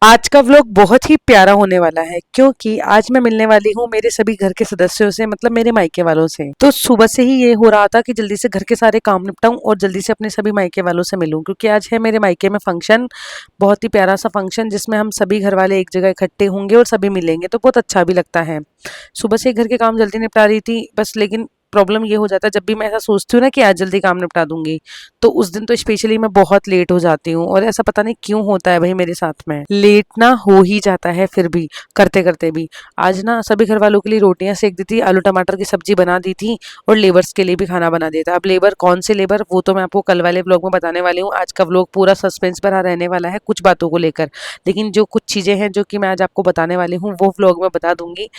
आज का व्लॉग बहुत ही प्यारा होने वाला है क्योंकि आज मैं मिलने वाली हूँ मेरे सभी घर के सदस्यों से, मतलब मेरे मायके वालों से। तो सुबह से ही ये हो रहा था कि जल्दी से घर के सारे काम निपटाऊं और जल्दी से अपने सभी मायके वालों से मिलूं, क्योंकि आज है मेरे मायके में फंक्शन। बहुत ही प्यारा सा फंक्शन जिसमें हम सभी घर वाले एक जगह इकट्ठे होंगे और सभी मिलेंगे, तो बहुत अच्छा भी लगता है। सुबह से ही घर के काम जल्दी निपटा रही थी बस, लेकिन प्रॉब्लम ये हो जाता है जब भी मैं ऐसा सोचती हूँ ना कि आज जल्दी काम निपटा दूंगी, तो उस दिन तो स्पेशली मैं बहुत लेट हो जाती हूँ। और ऐसा पता नहीं क्यों होता है भाई, मेरे साथ में लेट ना हो ही जाता है फिर भी, करते करते भी। आज ना सभी घर वालों के लिए रोटियां सेक दी थी, आलू टमाटर की सब्जी बना दी थी और लेबर्स के लिए भी खाना बना दिया था। अब लेबर कौन से लेबर, वो तो मैं आपको कल वाले व्लॉग में बताने वाली हूँ। आज का व्लॉग पूरा सस्पेंस भरा रहने वाला है कुछ बातों को लेकर, लेकिन जो कुछ चीजें हैं जो कि मैं आज आपको बताने वाली हूँ वो व्लॉग में बता दूंगी।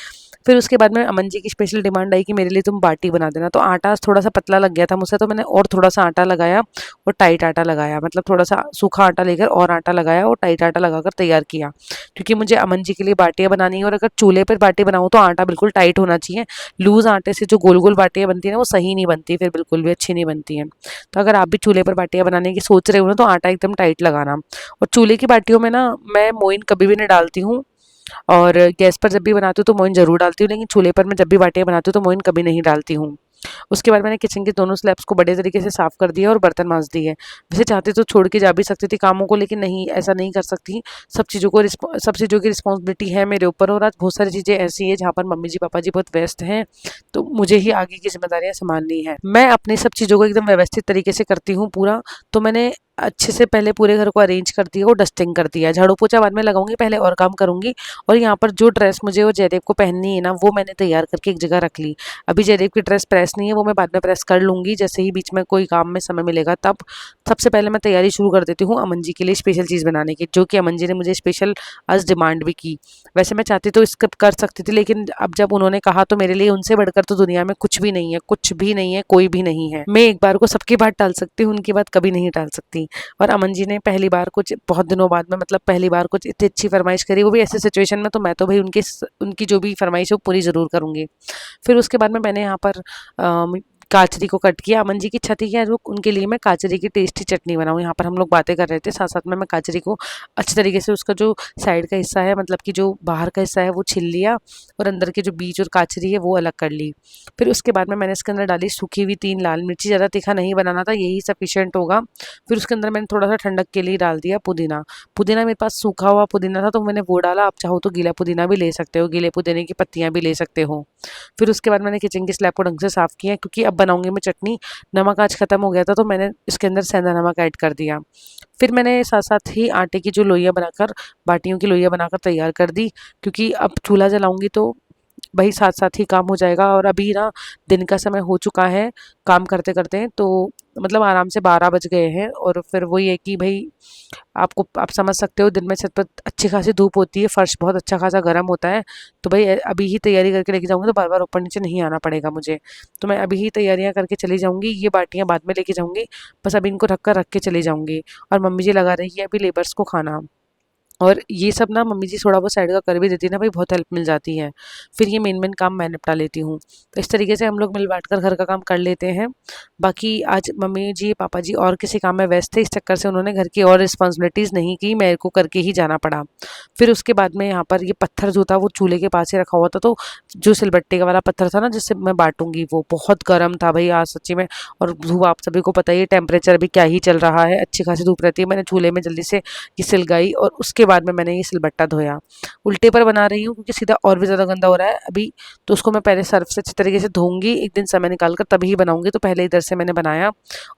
फिर उसके बाद में अमन जी की स्पेशल डिमांड आई कि मेरे लिए तुम बाटी बना देना। तो आटा थोड़ा सा पतला लग गया था मुझसे, तो मैंने और थोड़ा सा आटा लगाया और टाइट आटा लगाया, मतलब थोड़ा सा सूखा आटा लेकर और आटा लगाया और टाइट आटा लगाकर तैयार किया, क्योंकि मुझे अमन जी के लिए बाटियां बनानी है। और अगर चूल्हे पर बाटी बनाऊँ तो आटा बिल्कुल टाइट होना चाहिए। लूज आटे से जो गोल गोल बाटियां बनती है ना, वो सही नहीं बनती, फिर बिल्कुल भी अच्छी नहीं बनती है। तो अगर आप भी चूल्हे पर बाटियां बनाने की सोच रहे हो ना, तो आटा एकदम टाइट लगाना। और चूल्हे की बाटियों में ना मैं मोइन कभी भी नहीं डालती हूँ, और गैस पर जब भी बनाती हूँ तो मोइन ज़रूर डालती हूँ, लेकिन चूल्हे पर मैं जब भी बाटियाँ बनाती हूँ तो मोइन कभी नहीं डालती हूँ। उसके बाद मैंने किचन के दोनों स्लैब्स को बढ़िया तरीके से साफ कर दिया और बर्तन मांज दिए। वैसे चाहती तो छोड़ के जा भी सकती थी कामों को, लेकिन नहीं, ऐसा नहीं कर सकती। सब चीज़ों की रिस्पॉन्सिबिलिटी है मेरे ऊपर, और आज बहुत सारी चीज़ें ऐसी हैं जहाँ पर मम्मी जी पापा जी बहुत व्यस्त हैं, तो मुझे ही आगे की जिम्मेदारियां संभालनी है। मैं अपनी सब चीज़ों को एकदम व्यवस्थित तरीके से करती हूँ पूरा। तो मैंने अच्छे से पहले पूरे घर को अरेंज कर दिया और डस्टिंग कर दिया। झाड़ू पोछा बाद में लगाऊंगी, पहले और काम करूंगी। और यहाँ पर जो ड्रेस मुझे वो जयदेव को पहननी है ना, वो मैंने तैयार करके एक जगह रख ली। अभी जयदेव की ड्रेस प्रेस नहीं है, वो मैं बाद में प्रेस कर लूंगी जैसे ही बीच में कोई काम में समय मिलेगा तब। सबसे पहले मैं तैयारी शुरू कर देती हूँ अमन जी के लिए स्पेशल चीज़ बनाने की, जो कि अमन जी ने मुझे स्पेशल आज डिमांड भी की। वैसे मैं चाहती तो स्किप कर सकती थी, लेकिन अब जब उन्होंने कहा तो मेरे लिए उनसे बढ़कर तो दुनिया में कुछ भी नहीं है, कुछ भी नहीं है, कोई भी नहीं है। मैं एक बार को सबकी बात टाल सकती हूँ, उनकी बात कभी नहीं टाल सकती। और अमन जी ने पहली बार कुछ बहुत दिनों बाद में, मतलब पहली बार कुछ इतनी अच्छी फरमाइश करी, वो भी ऐसे सिचुएशन में, तो मैं तो भाई उनकी जो भी फरमाइश है वो पूरी ज़रूर करूँगी। फिर उसके बाद में मैंने यहाँ पर काचरी को कट किया। अमन जी की इच्छा थी कि आज वो उनके लिए मैं काचरी की टेस्टी चटनी बनाऊँ। यहाँ पर हम लोग बातें कर रहे थे, साथ साथ में मैं काचरी को अच्छी तरीके से, उसका जो साइड का हिस्सा है, मतलब कि जो बाहर का हिस्सा है वो छील लिया, और अंदर के जो बीज और काचरी है वो अलग कर ली। फिर उसके बाद में मैंने इसके अंदर डाली सूखी हुई 3 लाल मिर्ची, ज़्यादा तीखा नहीं बनाना था, यही सफिशियंट होगा। फिर उसके अंदर मैंने थोड़ा सा ठंडक के लिए डाल दिया पुदीना। पुदीना मेरे पास सूखा हुआ पुदीना था तो मैंने वो डाला, आप चाहो तो गीला पुदीना भी ले सकते हो, गीले पुदीने की पत्तियां भी ले सकते हो। फिर उसके बाद मैंने किचन की स्लैब को ढंग से साफ़ किया, क्योंकि अब बनाऊंगी मैं चटनी। नमक आज ख़त्म हो गया था तो मैंने इसके अंदर सेंधा नमक ऐड कर दिया। फिर मैंने साथ साथ ही आटे की जो लोइयाँ बनाकर, बाटियों की लोइयाँ बनाकर तैयार कर दी, क्योंकि अब चूल्हा जलाऊंगी तो वही साथ साथ ही काम हो जाएगा। और अभी ना दिन का समय हो चुका है काम करते करते, तो मतलब आराम से 12 बज गए हैं। और फिर वही है कि भाई आप समझ सकते हो, दिन में छत पर अच्छी खासी धूप होती है, फर्श बहुत अच्छा खासा गर्म होता है। तो भाई अभी ही तैयारी करके लेके जाऊंगी तो बार बार ऊपर नीचे नहीं आना पड़ेगा मुझे। तो मैं अभी ही तैयारियां करके चली जाऊंगी, ये बाटियां बाद में लेके जाऊंगी, बस अभी इनको ढक कर रख के चली जाऊंगी। और मम्मी जी लगा रही है अभी लेबर्स को खाना। और ये सब ना मम्मी जी थोड़ा बहुत साइड का कर भी देती है ना भाई, बहुत हेल्प मिल जाती है। फिर ये मेन मेन काम मैं निपटा लेती हूँ। तो इस तरीके से हम लोग मिल बांट कर घर का काम कर लेते हैं। बाकी आज मम्मी जी पापा जी और किसी काम में व्यस्त थे, इस चक्कर से उन्होंने घर की और रिस्पॉन्सिबिलिटीज़ नहीं की, मेरे को करके ही जाना पड़ा। फिर उसके बाद में यहाँ पर ये पत्थर जो था वो चूल्हे के पास ही रखा हुआ था, तो जो सिलबट्टे का वाला पत्थर था ना जिससे मैं बांटूंगी, वो बहुत गर्म था भाई आज सच्ची में। और धूप आप सभी को पता ही है, टेम्परेचर अभी क्या ही चल रहा है, अच्छी खासी धूप रहती है। मैंने चूल्हे में जल्दी से ये सिलगाई और उसके बाद में मैंने ये सिलबट्टा धोया। उल्टे पर बना रही हूँ क्योंकि सीधा और भी ज़्यादा गंदा हो रहा है अभी, तो उसको मैं पहले सर्फ से अच्छी तरीके से धोऊंगी, एक दिन समय निकाल कर तभी बनाऊंगी। तो पहले इधर से मैंने बनाया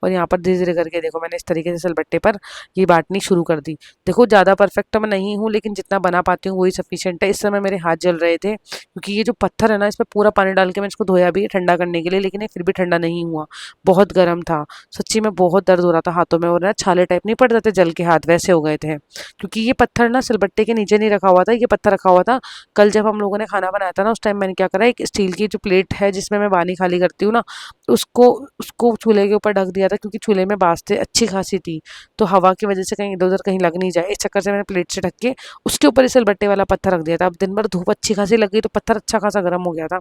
और यहाँ पर धीरे धीरे करके देखो मैंने इस तरीके से सिलबट्टे पर ये बांटनी शुरू कर दी। देखो ज़्यादा परफेक्ट तो मैं नहीं हूँ, लेकिन जितना बना पाती हूँ वही सफिशियंट है। इस समय मेरे हाथ जल रहे थे क्योंकि ये जो पत्थर है ना, इसमें पूरा पानी डाल के मैं इसको धोया भी ठंडा करने के लिए, लेकिन ये फिर भी ठंडा नहीं हुआ, बहुत गर्म था। सच्ची में बहुत दर्द हो रहा था हाथों में, और ना छाले टाइप नहीं पड़ जाते जल के, हाथ वैसे हो गए थे। क्योंकि ये पत्थर ना सिलबट्टे के नीचे नहीं रखा हुआ था, ये पत्थर रखा हुआ था कल जब हम लोगों ने खाना बनाया था ना, उस टाइम मैंने क्या करा, एक स्टील की जो प्लेट है जिसमें मैं पानी खाली करती हूँ ना, उसको उसको चूल्हे के ऊपर ढक दिया था, क्योंकि चूल्हे में बास्ते अच्छी खासी थी, तो हवा की वजह से कहीं इधर उधर कहीं लग नहीं जाए, इस चक्कर से मैंने प्लेट से ढक के उसके ऊपर इस सिलबट्टे वाला पत्थर रख दिया था। अब दिन भर धूप अच्छी खासी लग गई तो पत्थर अच्छा खासा गर्म हो गया था।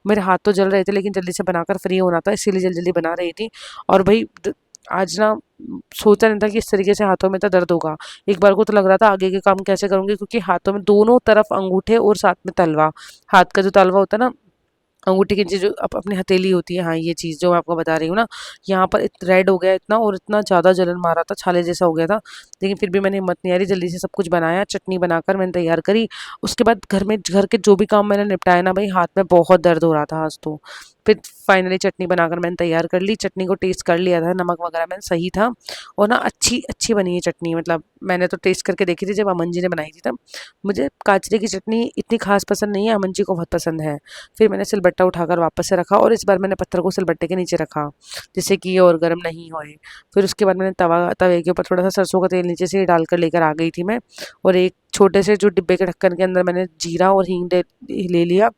मेरे हाथ तो जल रहे थे, लेकिन जल्दी से बनाकर फ्री होना था, इसीलिए जल्दी जल्दी बना रही थी। और भाई आज ना सोचा नहीं था कि इस तरीके से हाथों में इतना दर्द होगा। एक बार को तो लग रहा था आगे के काम कैसे करूँगी, क्योंकि हाथों में दोनों तरफ अंगूठे और साथ में तलवा, हाथ का जो तलवा होता है ना, अंगूठी के नीचे जो अपनी हथेली होती है, हाँ ये चीज़ जो मैं आपको बता रही हूँ ना, यहाँ पर रेड हो गया इतना, और इतना ज़्यादा जलन मारा था, छाले जैसा हो गया था। लेकिन फिर भी मैंने हिम्मत नहीं हारी, जल्दी से सब कुछ बनाया, चटनी बनाकर मैंने तैयार करी। उसके बाद घर के जो भी काम मैंने निपटाया ना भाई, हाथ में बहुत दर्द हो रहा था आज तो। फिर फाइनली चटनी बनाकर मैंने तैयार कर ली, चटनी को टेस्ट कर लिया था, नमक वगैरह मैंने सही था, और ना अच्छी अच्छी बनी है चटनी। मतलब मैंने तो टेस्ट करके देखी थी जब अमन जी ने बनाई थी तब। मुझे काजरे की चटनी इतनी खास पसंद नहीं है, अमन जी को बहुत पसंद है। फिर मैंने सिलबट्टा उठाकर वापस से रखा, और इस बार मैंने पत्थर को सिलबट्टे के नीचे रखा, जिससे कि ये और गर्म नहीं होए। फिर उसके बाद मैंने तवे के ऊपर थोड़ा सा सरसों का तेल नीचे से डालकर लेकर आ गई थी मैं, और एक छोटे से जो डिब्बे के ढक्कन के अंदर मैंने जीरा और हींग ले लिया।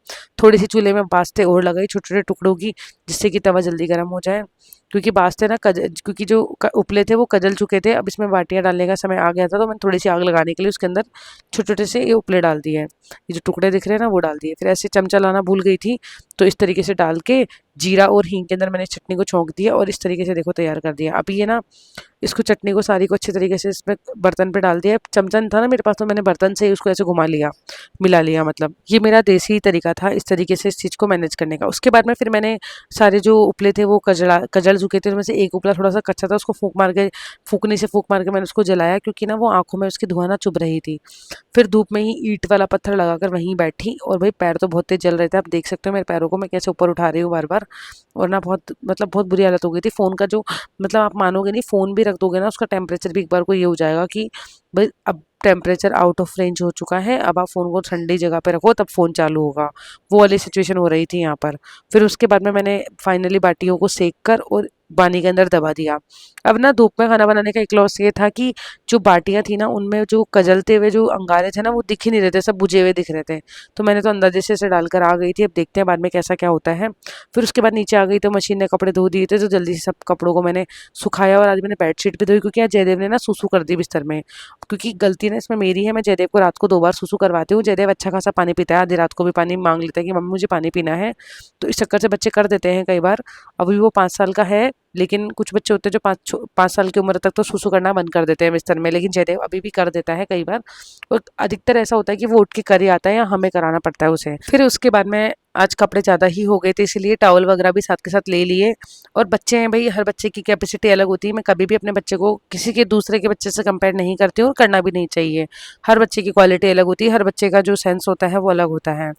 थोड़ी सी चूल्हे में बास्ते और लगाई छोटे छोटे टुकड़ों की, जिससे कि तवा जल्दी गर्म हो जाए। क्योंकि बास्ते ना क्योंकि जो उपले थे वो कजल चुके थे, अब इसमें बाटियाँ डालने का समय आ गया था, तो मैंने थोड़ी सी आग लगाने के लिए उसके अंदर छोटे छोटे से ये उपले डाल दिए, ये जो टुकड़े दिख रहे हैं ना वो डाल दिए। फिर ऐसे चमचा लाना भूल गई थी, तो इस तरीके से डाल के जीरा और हींग के अंदर मैंने चटनी को छौंक दिया, और इस तरीके से देखो तैयार कर दिया। अभी ये ना इसको चटनी को सारी को अच्छे तरीके से इसमें बर्तन पे डाल दिया। चमचा नहीं था ना मेरे पास, तो मैंने बर्तन से ही उसको ऐसे घुमा लिया, मिला लिया। मतलब ये मेरा देसी तरीका था इस तरीके से इस चीज़ को मैनेज करने का। उसके बाद में फिर मैंने सारे जो उपले थे वो कजल चुके थे, उनमें से एक उपला थोड़ा सा कच्चा था, उसको फूक मार के मैंने उसको जलाया, क्योंकि ना वो आंखों में उसकी धुआं ना चुभ रही थी। फिर धूप में ही ईंट वाला पत्थर लगाकर वहीं बैठी, और भाई पैर तो बहुत तेज जल रहे थे, आप देख सकते हो मेरे पैरों को मैं कैसे ऊपर उठा रही हूँ बार बार। और ना बहुत मतलब बहुत बुरी हालत हो गई थी फ़ोन का, जो मतलब आप मानोगे नहीं, फ़ोन भी रख दोगे ना उसका टेम्परेचर भी एक बार को ये हो जाएगा कि भाई अब टेम्परेचर आउट ऑफ रेंज हो चुका है, अब आप फ़ोन को ठंडी जगह पे रखो तब फ़ोन चालू होगा। वो वाली सिचुएशन हो रही थी यहाँ पर। फिर उसके बाद में मैंने फाइनली बाटियों को सेक कर और पानी के अंदर दबा दिया। अब ना धूप में खाना बनाने का एक लॉस ये था कि जो बाटियाँ थी ना उनमें जो कजलते हुए जो अंगारे थे ना वो दिख ही नहीं रहे थे, सब बुझे हुए दिख रहे थे। तो मैंने तो अंदाजे से इसे डालकर आ गई थी, अब देखते हैं बाद में कैसा क्या होता है। फिर उसके बाद नीचे आ गई तो मशीन ने कपड़े धो दिए थे, तो जल्दी से सब कपड़ों को मैंने सुखाया, और आज मैंने बेडशीट भी धोई, क्योंकि आज जयदेव ने ना सूसू कर दी बिस्तर में। क्योंकि गलती ना इसमें मेरी है, मैं जयदेव को रात को 2 बार सूसू करवाती हूँ। जयदेव अच्छा खासा पानी पीता है, आधी रात को भी पानी मांग लेता है कि मम्मी मुझे पानी पीना है। तो इस चक्कर से बच्चे कर देते हैं कई बार। अभी वो 5 साल का है, लेकिन कुछ बच्चे होते हैं जो 5 साल की उम्र तक तो सूसू करना बंद कर देते हैं बिस्तर में, लेकिन जयदेव अभी भी कर देता है कई बार। और अधिकतर ऐसा होता है कि वो उठ के कर ही आता है, या हमें कराना पड़ता है उसे। फिर उसके बाद में आज कपड़े ज़्यादा ही हो गए थे, इसीलिए टॉवल वगैरह भी साथ के साथ ले लिए। और बच्चे हैं भाई, हर बच्चे की कैपेसिटी अलग होती है, मैं कभी भी अपने बच्चे को किसी के दूसरे के बच्चे से कंपेयर नहीं करती हूँ, और करना भी नहीं चाहिए। हर बच्चे की क्वालिटी अलग होती है, हर बच्चे का जो सेंस होता है वो अलग होता है।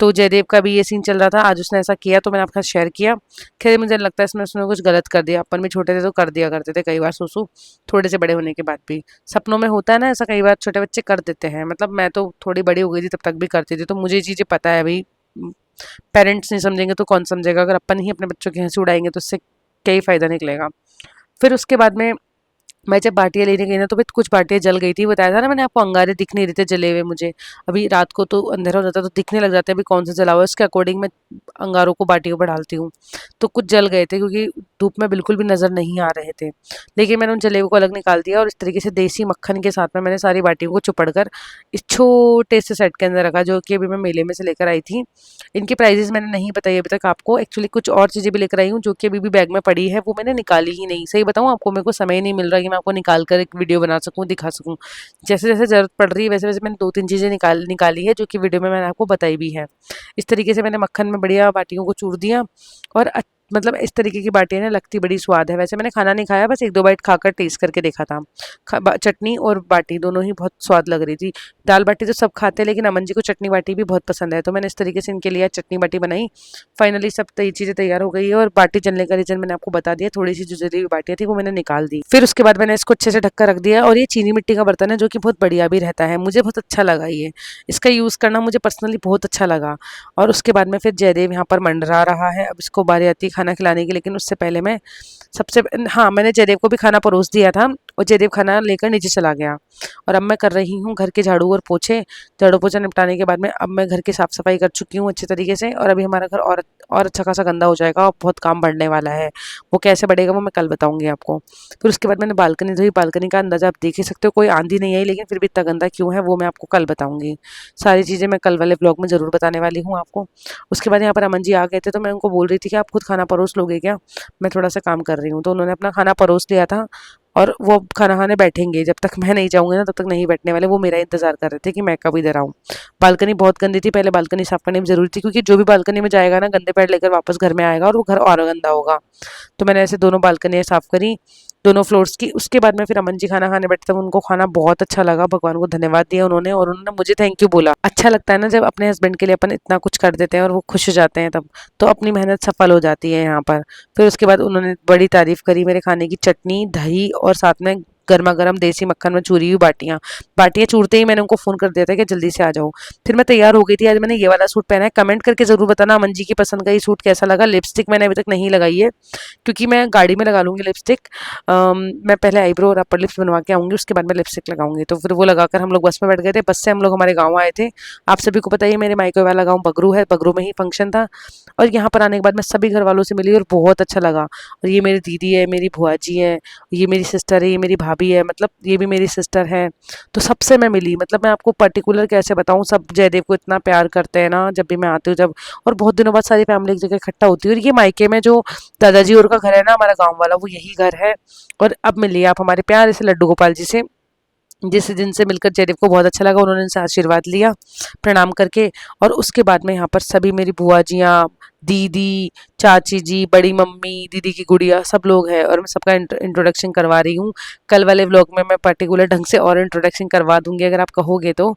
तो जयदेव का भी ये सीन चल रहा था, आज उसने ऐसा किया तो मैंने आपके साथ शेयर किया। खैर मुझे लगता है इसमें उसने कुछ गलत कर दिया, अपन भी छोटे थे तो कर दिया करते थे कई बार सूसू, थोड़े से बड़े होने के बाद भी। सपनों में होता है ना ऐसा, कई बार छोटे बच्चे कर देते हैं। मतलब मैं तो थोड़ी बड़ी हो गई थी तब तक भी करती थी, तो मुझे ये चीज़ें पता है भाई। पेरेंट्स नहीं समझेंगे तो कौन समझेगा, अगर अपन ही अपने बच्चों की हंसी उड़ाएंगे तो उससे क्या ही फ़ायदा निकलेगा। फिर उसके बाद में मैं जब बाटियाँ लेने गई ना, तो फिर कुछ बाटियाँ जल गई थी, बताया था ना मैंने आपको, अंगारे दिख नहीं रहे थे जले हुए मुझे। अभी रात को तो अंधेरा हो जाता है तो दिखने लग जाते हैं अभी कौन सा जला हुआ है, उसके अकॉर्डिंग मैं अंगारों को बाटियों पर डालती हूँ। तो कुछ जल गए थे, क्योंकि धूप में बिल्कुल भी नज़र नहीं आ रहे थे। लेकिन मैंने उन जले हुए को अलग निकाल दिया, और इस तरीके से देसी मक्खन के साथ में मैंने सारी बाटियों को चुपड़ कर इस छोटे से सेट के अंदर रखा, जो कि अभी मैं मेले में से लेकर आई थी। इनकी प्राइजेस मैंने नहीं बताई अभी तक आपको, एक्चुअली कुछ और चीज़ें भी लेकर आई हूँ जो कि अभी भी बैग में पड़ी है, वो मैंने निकाली ही नहीं। सही बताऊँ आपको, मेरे को समय ही नहीं मिल रहा कि मैं आपको निकाल कर एक वीडियो बना सकूँ, दिखा सकूँ। जैसे जैसे ज़रूरत पड़ रही है वैसे वैसे मैंने 2-3 चीज़ें निकाली है, जो कि वीडियो में मैंने आपको बताई भी है। इस तरीके से मैंने मक्खन में बढ़िया बाटियों को चूर दिया, और मतलब इस तरीके की बाटियाँ ना लगती बड़ी स्वाद है। वैसे मैंने खाना नहीं खाया, बस 1-2 बाइट खाकर टेस्ट करके देखा था। चटनी और बाटी दोनों ही बहुत स्वाद लग रही थी। दाल बाटी तो सब खाते हैं, लेकिन अमन जी को चटनी बाटी भी बहुत पसंद है, तो मैंने इस तरीके से इनके लिए आज चटनी बाटी बनाई। फाइनली सब चीज़ें तैयार हो गई है, और बाटी जलने का रीज़न मैंने आपको बता दिया, थोड़ी सी जो जली हुई बाटियाँ थी वो मैंने निकाल दी। फिर उसके बाद मैंने इसको अच्छे से ढक कर रख दिया, और ये चीनी मिट्टी का बर्तन है जो कि बहुत बढ़िया भी रहता है, मुझे बहुत अच्छा लगा ये। इसका यूज़ करना मुझे पर्सनली बहुत अच्छा लगा। और उसके बाद में फिर जयदेव यहाँ पर मंडरा रहा है, अब इसको बारी आती है खाना खिलाने की, लेकिन उससे पहले मैं हाँ, मैंने जयदेव को भी खाना परोस दिया था, और जयदेव खाना लेकर नीचे चला गया। और अब मैं कर रही हूँ घर के झाड़ू और पोछे। झाड़ू पोछा निपटाने के बाद में अब मैं घर की साफ सफाई कर चुकी हूँ अच्छे तरीके से, और अभी हमारा घर और अच्छा खासा गंदा हो जाएगा और बहुत काम बढ़ने वाला है। वो कैसे बढ़ेगा वो मैं कल बताऊंगी आपको। फिर उसके बाद मैंने बालकनी धोई। बालकनी का अंदाजा आप देख ही सकते हो, कोई आंधी नहीं आई, लेकिन फिर भी इतना गंदा क्यों है वो मैं आपको कल बताऊंगी। सारी चीज़ें मैं कल वाले ब्लॉग में ज़रूर बताने वाली हूँ आपको। उसके बाद यहाँ पर अमन जी आ गए थे, तो मैं उनको बोल रही थी कि आप खुद खाना परोस लोगे क्या, मैं थोड़ा सा काम कर रही हूँ। तो उन्होंने अपना खाना परोस लिया था और वो अब खाना खाने बैठेंगे। जब तक मैं नहीं जाऊंगी ना तब तक नहीं बैठने वाले। वो मेरा इंतजार कर रहे थे कि मैं कब इधर आऊँ। बालकनी बहुत गंदी थी, पहले बालकनी साफ करनी भी जरूरी थी, क्योंकि जो भी बालकनी में जाएगा ना गंदे पैर लेकर वापस घर में आएगा और वो घर और गंदा होगा। तो मैंने ऐसे दोनों बालकनियाँ साफ करी, दोनों फ्लोर्स की। उसके बाद में फिर अमन जी खाना खाने बैठे, तब उनको खाना बहुत अच्छा लगा, भगवान को धन्यवाद दिया उन्होंने, और उन्होंने मुझे थैंक यू बोला। अच्छा लगता है ना जब अपने हस्बैंड के लिए अपन इतना कुछ कर देते हैं और वो खुश हो जाते हैं, तब तो अपनी मेहनत सफल हो जाती है यहाँ पर। फिर उसके बाद उन्होंने बड़ी तारीफ करी मेरे खाने की, चटनी, दही और साथ में गर्मा गर्म देसी मक्खन में चूरी हुई बाटियाँ। बाटियाँ चूरते ही मैंने उनको फ़ोन कर दिया था कि जल्दी से आ जाओ। फिर मैं तैयार हो गई थी। आज मैंने ये वाला सूट पहना है। कमेंट करके ज़रूर बताना अमन जी की पसंद का ये सूट कैसा लगा। लिपस्टिक मैंने अभी तक नहीं लगाई है, क्योंकि मैं गाड़ी में लगा लूँगी लिपस्टिक। मैं पहले आईब्रो और अपर लिप्स बनवा के आऊँगी, उसके बाद मैं लिपस्टिक लगाऊंगी। तो फिर वो लगाकर हम लोग बस में बैठ गए थे। बस से हम लोग हमारे गाँव आए थे। आप सभी को पता ही है मेरे मायके वाला गाँव बगरू है, बगरू में ही फंक्शन था। और यहाँ पर आने के बाद मैं सभी घर वालों से मिली और बहुत अच्छा लगा। और ये मेरी दीदी है, मेरी बुआ जी है, ये मेरी सिस्टर है, ये मेरी भाभी है, मतलब ये भी मेरी सिस्टर है। तो सबसे मैं मिली, मतलब मैं आपको पर्टिकुलर कैसे बताऊँ, सब जयदेव को इतना प्यार करते हैं ना जब भी मैं आती हूँ जब। और बहुत दिनों बाद सारी फैमिली एक जगह इकट्ठा होती है। और ये मायके में जो दादाजी और का घर है ना, हमारा गाँव वाला, वो यही घर है। और अब मिलिए आप हमारे प्यारे से लड्डू गोपाल जी से, जिस दिन से मिलकर जयदेव को बहुत अच्छा लगा। उन्होंने इनसे आशीर्वाद लिया प्रणाम करके। और उसके बाद में यहाँ पर सभी मेरी बुआ जियाँ, दीदी, चाची जी, बड़ी मम्मी, दीदी की गुड़िया, सब लोग हैं और मैं सबका इंट्रोडक्शन करवा रही हूँ। कल वाले व्लॉग में मैं पर्टिकुलर ढंग से और इंट्रोडक्शन करवा दूंगी अगर आप कहोगे तो।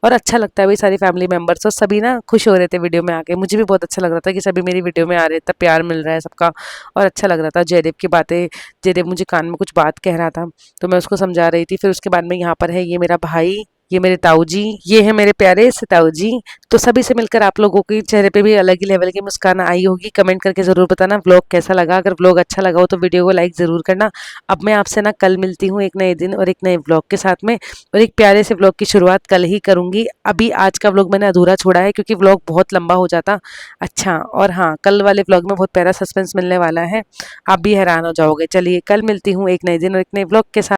और अच्छा लगता है भाई, सारी फैमिली मेम्बर्स और सभी ना खुश हो रहे थे वीडियो में आके। मुझे भी बहुत अच्छा लग रहा था कि सभी मेरी वीडियो में आ रहे थे, प्यार मिल रहा है सबका, और अच्छा लग रहा था। जयदेव की बातें, जयदेव मुझे कान में कुछ बात कह रहा था तो मैं उसको समझा रही थी। फिर उसके बाद में यहाँ पर है ये मेरा भाई, ये मेरे ताऊ जी, ये है मेरे प्यारे से ताऊ जी। तो सभी से मिलकर आप लोगों के चेहरे पे भी अलग ही लेवल की मुस्कान आई होगी। कमेंट करके जरूर बताना व्लॉग कैसा लगा। अगर व्लॉग अच्छा लगा हो तो वीडियो को लाइक जरूर करना। अब मैं आपसे ना कल मिलती हूँ एक नए दिन और एक नए व्लॉग के साथ में, और एक प्यारे से व्लॉग की शुरुआत कल ही करूंगी। अभी आज का व्लॉग मैंने अधूरा छोड़ा है क्योंकि व्लॉग बहुत लंबा हो जाता। अच्छा, और हाँ, कल वाले व्लॉग में बहुत प्यारा सस्पेंस मिलने वाला है, आप भी हैरान हो जाओगे। चलिए कल मिलती हूँ एक नए दिन और एक नए व्लॉग के साथ।